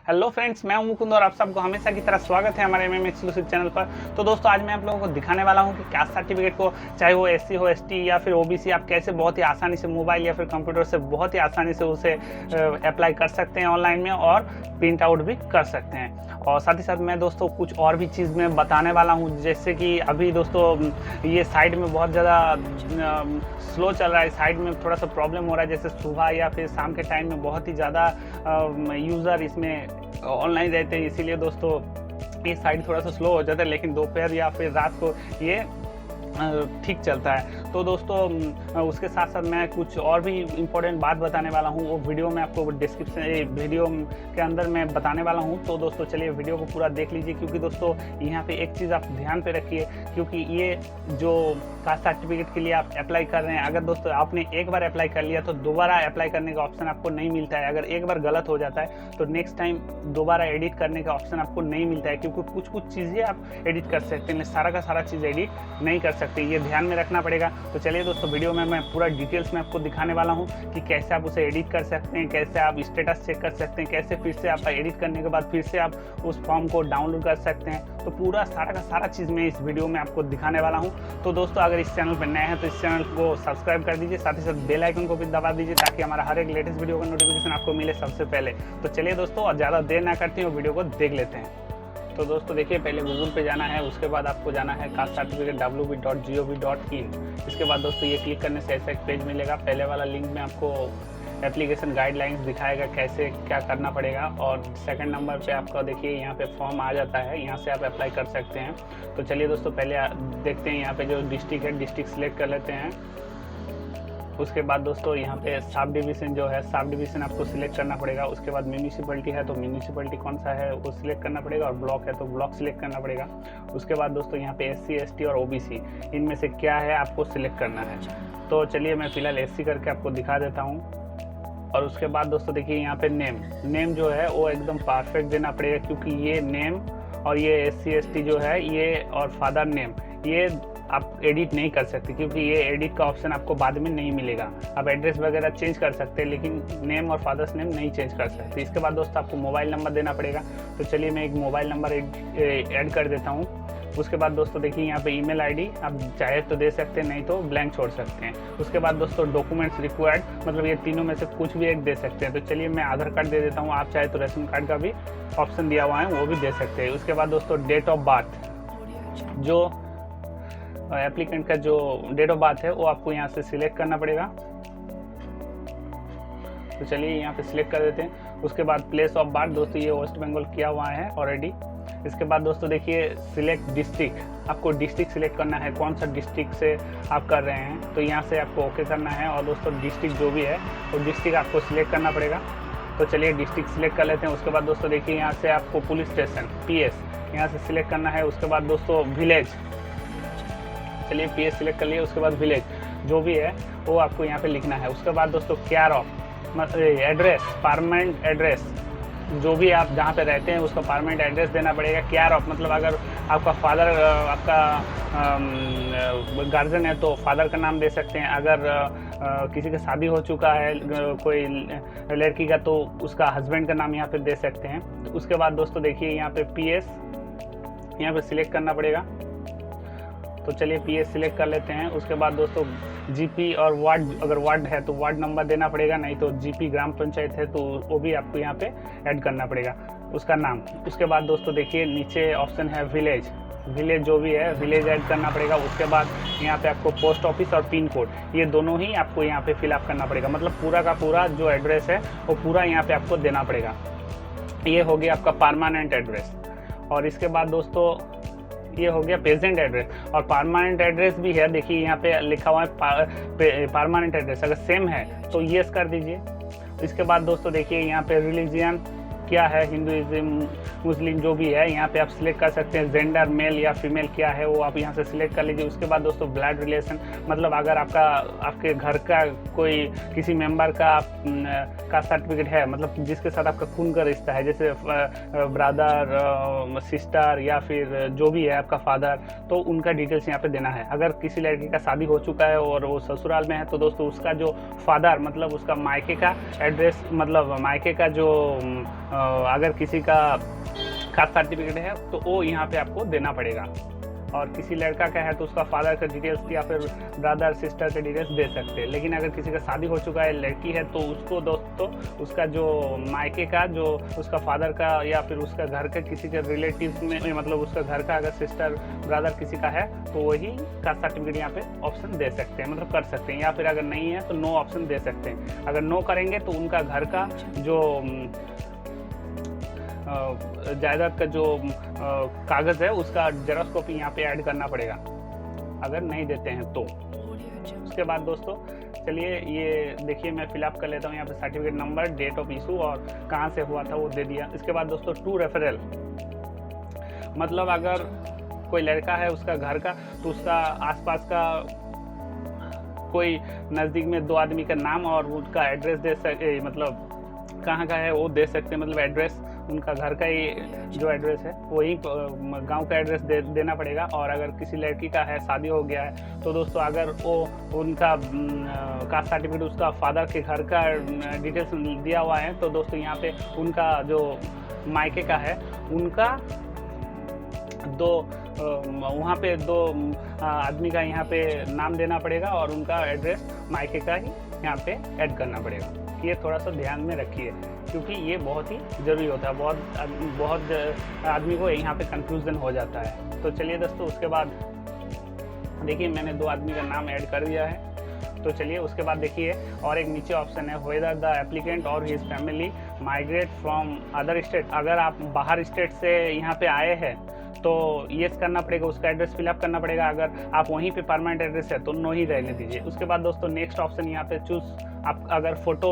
Hello friends, मैं हूं मुकुंद और आप सबको हमेशा की तरह स्वागत है हमारे एमएम एक्सक्लूसिव चैनल पर। तो दोस्तों आज मैं आप लोगों को दिखाने वाला हूं कि कास्ट सर्टिफिकेट को, चाहे वो एससी हो, एसटी या फिर ओबीसी, आप कैसे बहुत ही आसानी से मोबाइल या फिर कंप्यूटर से बहुत ही आसानी से उसे अप्लाई कर सकते हैं ऑनलाइन में और प्रिंट आउट भी कर सकते हैं। और साथ ही साथ मैं दोस्तों कुछ और भी चीज़ में बताने वाला हूँ, जैसे कि अभी दोस्तों ये साइट में बहुत ज़्यादा स्लो चल रहा है, साइट में थोड़ा सा प्रॉब्लम हो रहा है, जैसे सुबह या फिर शाम के टाइम में बहुत ही ज़्यादा यूज़र इसमें ऑनलाइन रहते हैं, इसीलिए दोस्तों ये साइट थोड़ा सा स्लो हो जाता है, लेकिन दोपहर या फिर रात को ये ठीक चलता है। तो दोस्तों उसके साथ साथ मैं कुछ और भी इम्पोर्टेंट बात बताने वाला हूँ, वो वीडियो में आपको डिस्क्रिप्शन वीडियो के अंदर मैं बताने वाला हूँ। तो दोस्तों चलिए वीडियो को पूरा देख लीजिए, क्योंकि दोस्तों यहाँ पे एक चीज़ आप ध्यान पे रखिए, क्योंकि ये जो कास्ट सर्टिफिकेट के लिए आप अप्लाई कर रहे हैं, अगर दोस्तों आपने एक बार अप्लाई कर लिया तो दोबारा अप्लाई करने का ऑप्शन आपको नहीं मिलता है। अगर एक बार गलत हो जाता है तो नेक्स्ट टाइम दोबारा एडिट करने का ऑप्शन आपको नहीं मिलता है, क्योंकि कुछ चीज़ें आप एडिट कर सकते हैं, सारा का सारा चीज़ एडिट नहीं कर सकते, ये ध्यान में रखना पड़ेगा। तो चलिए दोस्तों वीडियो में मैं पूरा डिटेल्स में आपको दिखाने वाला हूँ कि कैसे आप उसे एडिट कर सकते हैं, कैसे आप स्टेटस चेक कर सकते हैं, कैसे फिर से आप एडिट करने के बाद फिर से आप उस फॉर्म को डाउनलोड कर सकते हैं। तो पूरा सारा का सारा चीज़ मैं इस वीडियो में आपको दिखाने वाला हूँ। तो दोस्तों अगर इस चैनल पर नए हैं तो इस चैनल को सब्सक्राइब कर दीजिए, साथ ही साथ बेल आइकन को भी दबा दीजिए, ताकि हमारा हर एक लेटेस्ट वीडियो का नोटिफिकेशन आपको मिले सबसे पहले। तो चलिए दोस्तों और ज़्यादा देर ना करते हैं, वीडियो को देख लेते हैं। तो दोस्तों देखिए, पहले गूगल पे जाना है, उसके बाद आपको जाना है कास्ट सर्टिफिकेट www.gov.in। इसके बाद दोस्तों ये क्लिक करने से ऐसा एक पेज मिलेगा। पहले वाला लिंक में आपको एप्लीकेशन गाइडलाइंस दिखाएगा कैसे क्या करना पड़ेगा, और सेकंड नंबर पे आपका देखिए यहाँ पे फॉर्म आ जाता है, यहाँ से आप अप्लाई कर सकते हैं। तो चलिए दोस्तों पहले देखते हैं यहाँ पे जो डिस्ट्रिक्ट है, डिस्ट्रिक्ट सिलेक्ट कर लेते हैं। उसके बाद दोस्तों यहाँ पे सब डिवीज़न जो है, सब डिवीज़न आपको सिलेक्ट करना पड़ेगा। उसके बाद म्यूनिसिपैलिटी है तो म्यूनिसिपैलिटी कौन सा है वो सिलेक्ट करना पड़ेगा, और ब्लॉक है तो ब्लॉक सिलेक्ट करना पड़ेगा। उसके बाद दोस्तों यहाँ पे एससी, एसटी और ओबीसी, इनमें से क्या है आपको सिलेक्ट करना है। तो चलिए मैं फ़िलहाल एससी करके आपको दिखा देता हूँ। और उसके बाद दोस्तों देखिए यहाँ पे नेम जो है वो एकदम परफेक्ट देना पड़ेगा, क्योंकि ये नेम और ये एससी, एसटी जो है ये और फादर नेम ये आप एडिट नहीं कर सकते, क्योंकि ये एडिट का ऑप्शन आपको बाद में नहीं मिलेगा। आप एड्रेस वगैरह चेंज कर सकते हैं, लेकिन नेम और फादर्स नेम नहीं चेंज कर सकते। इसके बाद दोस्तों आपको मोबाइल नंबर देना पड़ेगा। तो चलिए मैं एक मोबाइल नंबर ऐड कर देता हूँ। उसके बाद दोस्तों देखिए यहाँ पे ईमेल आईडी आप चाहे तो दे सकते हैं, नहीं तो ब्लैंक छोड़ सकते हैं। उसके बाद दोस्तों डॉक्यूमेंट्स रिक्वायर्ड, मतलब ये तीनों में से कुछ भी एक दे सकते हैं। तो चलिए मैं आधार कार्ड दे देता हूँ, आप चाहे तो रेशन कार्ड का भी ऑप्शन दिया हुआ है वो भी दे सकते हैं। उसके बाद दोस्तों डेट ऑफ बर्थ, जो एप्लीकेंट का जो डेट ऑफ बर्थ है वो आपको यहाँ से सिलेक्ट करना पड़ेगा। तो चलिए यहाँ पे सिलेक्ट कर देते हैं। उसके बाद प्लेस ऑफ बर्थ दोस्तों ये वेस्ट बंगाल किया हुआ है ऑलरेडी। इसके बाद दोस्तों देखिए सिलेक्ट डिस्ट्रिक्ट, आपको डिस्ट्रिक्ट सिलेक्ट करना है, कौन सा डिस्ट्रिक्ट से आप कर रहे हैं। तो यहाँ से आपको ओके करना है, और दोस्तों डिस्ट्रिक्ट जो भी है वो डिस्ट्रिक्ट आपको सिलेक्ट करना पड़ेगा। तो चलिए डिस्ट्रिक्ट सिलेक्ट कर लेते हैं। उसके बाद दोस्तों देखिए यहाँ से आपको पुलिस स्टेशन PS यहाँ से सिलेक्ट करना है। उसके बाद दोस्तों विलेज, चलिए PS सिलेक्ट कर लिए। उसके बाद विलेज जो भी है वो आपको यहाँ पे लिखना है। उसके बाद दोस्तों केयर ऑफ, मतलब एड्रेस, परमानेंट एड्रेस, जो भी आप जहाँ पे रहते हैं उसका परमानेंट एड्रेस देना पड़ेगा। केयर ऑफ मतलब अगर आपका फादर आपका गार्जियन है तो फादर का नाम दे सकते हैं। अगर किसी का शादी हो चुका है कोई लड़की का तो उसका हस्बैंड का नाम यहाँ पे दे सकते हैं। तो उसके बाद दोस्तों देखिए यहाँ पे PS यहाँ पे सिलेक्ट करना पड़ेगा। तो चलिए PS सिलेक्ट कर लेते हैं। उसके बाद दोस्तों GP और वार्ड, अगर वार्ड है तो वार्ड नंबर देना पड़ेगा, नहीं तो GP ग्राम पंचायत है तो वो भी आपको यहाँ पे ऐड करना पड़ेगा उसका नाम। उसके बाद दोस्तों देखिए नीचे ऑप्शन है विलेज, विलेज जो भी है विलेज ऐड करना पड़ेगा। उसके बाद यहाँ पे आपको पोस्ट ऑफिस और पिन कोड, ये दोनों ही आपको यहाँ पे फिलअप करना पड़ेगा, मतलब पूरा का पूरा जो एड्रेस है वो पूरा यहाँ पे आपको देना पड़ेगा। ये हो गया आपका परमानेंट एड्रेस। और इसके बाद दोस्तों ये हो गया प्रेजेंट एड्रेस, और परमानेंट एड्रेस भी है, देखिए यहाँ पे लिखा हुआ है परमानेंट एड्रेस, अगर सेम है तो यस कर दीजिए। इसके बाद दोस्तों देखिए यहाँ पे रिलीजियन क्या है, हिंदुइज्म, मुस्लिम जो भी है यहाँ पे आप सिलेक्ट कर सकते हैं। जेंडर मेल या फीमेल क्या है वो आप यहाँ से सिलेक्ट कर लीजिए। उसके बाद दोस्तों ब्लड रिलेशन, मतलब अगर आपके घर का कोई किसी मेंबर का सर्टिफिकेट है, मतलब जिसके साथ आपका खून का रिश्ता है, जैसे ब्रदर, सिस्टर या फिर जो भी है आपका फादर, तो उनका डिटेल्स यहाँ पे देना है। अगर किसी लड़की का शादी हो चुका है और वो ससुराल में है तो दोस्तों उसका जो फादर, मतलब उसका मायके का एड्रेस, मतलब मायके का जो अगर किसी का कास्ट सर्टिफिकेट है तो वो यहाँ पे आपको देना पड़ेगा। और किसी लड़का का है तो उसका फादर का डिटेल्स या फिर ब्रदर सिस्टर के डिटेल्स दे सकते हैं। लेकिन अगर किसी का शादी हो चुका है, लड़की है, तो उसको दोस्तों उसका जो मायके का जो उसका फादर का या फिर उसका घर के किसी के रिलेटिव्स में मतलब उसका घर का अगर सिस्टर ब्रदर किसी का है तो वही कास्ट सर्टिफिकेट यहाँ पे ऑप्शन दे सकते हैं, मतलब कर सकते हैं। या फिर अगर नहीं है तो नो ऑप्शन दे सकते हैं। अगर नो करेंगे तो उनका घर का जो जायदाद का जो कागज़ है उसका जेरॉक्स कॉपी यहाँ पे ऐड करना पड़ेगा अगर नहीं देते हैं तो। उसके बाद दोस्तों चलिए ये देखिए मैं फिलअप कर लेता हूँ यहाँ पे certificate number, date of issue और कहाँ से हुआ था वो दे दिया। इसके बाद दोस्तों टू रेफरल, मतलब अगर कोई लड़का है उसका घर का तो उसका आसपास का कोई नज़दीक में 2 आदमी का नाम और उनका एड्रेस दे सके, मतलब कहाँ का है वो दे सकते हैं, मतलब एड्रेस उनका घर का ही जो एड्रेस है वही गांव का एड्रेस देना पड़ेगा। और अगर किसी लड़की का है, शादी हो गया है, तो दोस्तों अगर वो उनका कास्ट सर्टिफिकेट उसका फादर के घर का डिटेल्स दिया हुआ है तो दोस्तों यहाँ पे उनका जो मायके का है उनका वहाँ पे 2 आदमी का यहाँ पे नाम देना पड़ेगा और उनका एड्रेस मायके का ही यहाँ पे ऐड करना पड़ेगा। ये थोड़ा सा ध्यान में रखिए क्योंकि ये बहुत ही ज़रूरी होता है। बहुत आदमी को यहाँ पे कंफ्यूजन हो जाता है। तो चलिए दोस्तों उसके बाद देखिए मैंने 2 आदमी का नाम ऐड कर दिया है। तो चलिए उसके बाद देखिए और एक नीचे ऑप्शन है वेदर द एप्लीकेंट और his family migrate from other state. अगर आप बाहर स्टेट से यहाँ पे आए हैं तो येस करना पड़ेगा, उसका एड्रेस फिलअप करना पड़ेगा। अगर आप वहीं पे परमानेंट एड्रेस है तो नो ही रहने दीजिए। उसके बाद दोस्तों नेक्स्ट ऑप्शन यहाँ पे चूज, आप अगर फ़ोटो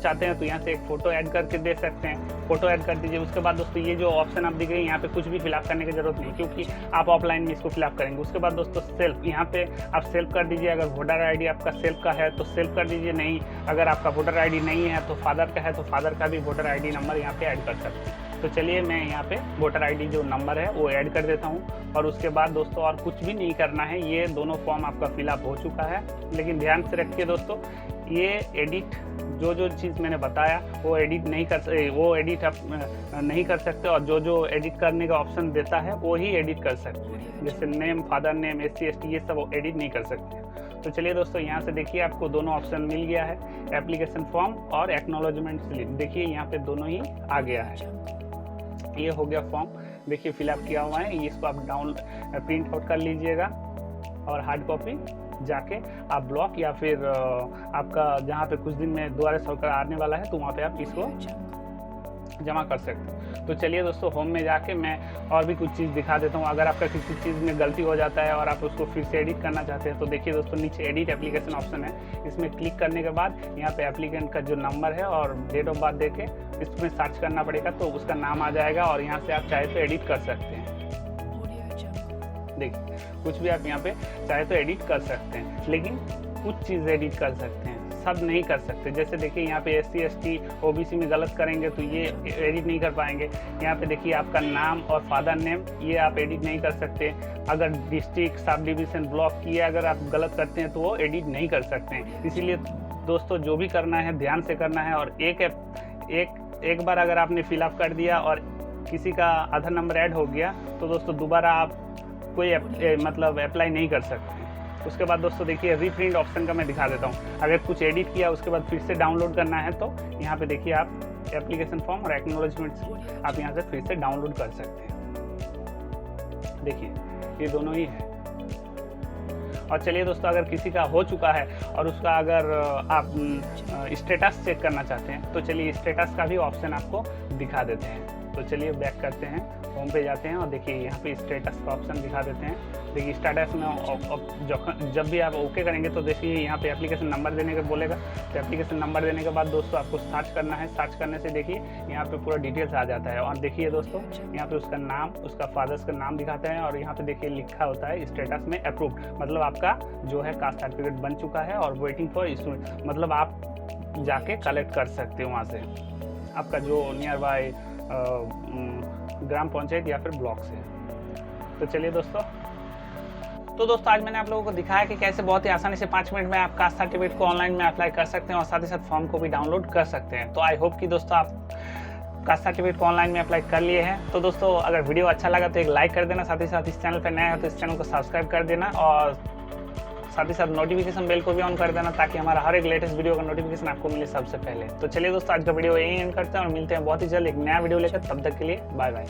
चाहते हैं तो यहाँ से एक फ़ोटो ऐड करके दे सकते हैं, फ़ोटो ऐड कर दीजिए। उसके बाद दोस्तों ये जो ऑप्शन आप दिख रही है यहाँ पे कुछ भी फिलअप करने की ज़रूरत नहीं क्योंकि आप ऑफलाइन में इसको फिलअप करेंगे। उसके बाद दोस्तों सेल्फ, यहाँ पे आप सेल्फ कर दीजिए। अगर वोटर आईडी आपका सेल्फ का है तो सेल्फ कर दीजिए, नहीं अगर आपका वोटर आईडी नहीं है तो फादर का है तो फादर का भी वोटर आईडी नंबर यहाँ पे ऐड कर सकते हैं। तो चलिए मैं यहाँ पे वोटर आईडी जो नंबर है वो ऐड कर देता हूँ। और उसके बाद दोस्तों और कुछ भी नहीं करना है, ये दोनों फॉर्म आपका फिलअप हो चुका है। लेकिन ध्यान से रखिए दोस्तों, ये एडिट जो चीज़ मैंने बताया वो एडिट नहीं कर सकते और जो एडिट करने का ऑप्शन देता है वो ही एडिट कर सकते हैं। जैसे name, father name, SC ST ये सब एडिट नहीं कर सकते। तो चलिए दोस्तों यहाँ से देखिए आपको दोनों ऑप्शन मिल गया है, एप्लीकेशन फॉर्म और एक्नॉलेजमेंट स्लिप। देखिए यहाँ पे दोनों ही आ गया है। ये हो गया फॉर्म, देखिए फिलअप किया हुआ है। इसको आप प्रिंट आउट कर लीजिएगा और हार्ड कॉपी जाके आप ब्लॉक या फिर आपका जहाँ पे कुछ दिन में दोबारा सरकार आने वाला है तो वहाँ पे आप इसको जमा कर सकते हैं। तो चलिए दोस्तों होम में जाके मैं और भी कुछ चीज़ दिखा देता हूँ। अगर आपका किसी चीज़ में गलती हो जाता है और आप उसको फिर से एडिट करना चाहते हैं तो देखिए दोस्तों नीचे एडिट एप्लीकेशन ऑप्शन है, इसमें क्लिक करने के बाद यहाँ पे एप्लीकेंट का जो नंबर है और डेट ऑफ बर्थ देके इसमें सर्च करना पड़ेगा तो उसका नाम आ जाएगा और यहाँ से आप चाहे तो एडिट कर सकते हैं। देखिए कुछ भी आप यहाँ पे चाहे तो एडिट कर सकते हैं, लेकिन कुछ चीज़ एडिट कर सकते हैं, सब नहीं कर सकते। जैसे देखिए यहाँ पे SC ST OBC में गलत करेंगे तो ये एडिट नहीं कर पाएंगे। यहाँ पे देखिए आपका नाम और फादर नेम ये आप एडिट नहीं कर सकते। अगर डिस्ट्रिक्ट, सब डिवीज़न, ब्लॉक ये अगर आप गलत करते हैं तो वो एडिट नहीं कर सकते हैं। इसीलिए दोस्तों जो भी करना है ध्यान से करना है। और एक बार अगर आपने फिलअप कर दिया और किसी का आधार नंबर ऐड हो गया तो दोस्तों दोबारा आप कोई मतलब अप्लाई नहीं कर सकते। उसके बाद दोस्तों देखिए रीप्रिंट ऑप्शन का मैं दिखा देता हूँ। अगर कुछ एडिट किया उसके बाद फिर से डाउनलोड करना है तो यहाँ पे देखिए आप एप्लीकेशन फॉर्म और एक्नॉलेजमेंट आप यहाँ से फिर से डाउनलोड कर सकते हैं। देखिए ये दोनों ही है। और चलिए दोस्तों अगर किसी का हो चुका है और उसका अगर आप स्टेटस चेक करना चाहते हैं तो चलिए स्टेटस का भी ऑप्शन आपको दिखा देते हैं। तो चलिए बैक करते हैं, होम पे जाते हैं और देखिए यहाँ पे स्टेटस का ऑप्शन दिखा देते हैं। देखिए स्टेटस में जब भी आप ओके करेंगे तो देखिए यहाँ पे एप्लीकेशन नंबर देने का बोलेगा। तो एप्लीकेशन नंबर देने के बाद दोस्तों आपको सर्च करना है। सर्च करने से देखिए यहाँ पे पूरा डिटेल्स आ जाता है। और देखिए दोस्तों यहाँ पे उसका नाम, उसका फादर्स का नाम दिखाता है और यहाँ पे देखिए लिखा होता है स्टेटस में अप्रूव्ड, मतलब आपका जो है कास्ट सर्टिफिकेट बन चुका है और वेटिंग फॉर इशू, मतलब आप जाके कलेक्ट कर सकते हो वहाँ से आपका जो नियर बाय ग्राम पंचायत या फिर ब्लॉक से। तो चलिए दोस्तों आज मैंने आप लोगों को दिखाया कि कैसे बहुत ही आसानी से 5 मिनट में आप कास्ट सर्टिफिकेट को ऑनलाइन में अप्लाई कर सकते हैं और साथ ही साथ फॉर्म को भी डाउनलोड कर सकते हैं। तो आई होप कि दोस्तों कास्ट सर्टिफिकेट को ऑनलाइन में अप्लाई कर लिए हैं। तो दोस्तों अगर वीडियो अच्छा लगा तो एक लाइक कर देना, साथ ही साथ इस चैनल पर नया है तो इस चैनल को सब्सक्राइब कर देना और साथ ही साथ नोटिफिकेशन बेल को भी ऑन कर देना ताकि हमारा हर एक लेटेस्ट वीडियो का नोटिफिकेशन आपको मिले सबसे पहले। तो चलिए दोस्तों आज का वीडियो यही एंड करते हैं और मिलते हैं बहुत ही जल्द एक नया वीडियो लेकर। तब तक के लिए बाय बाय।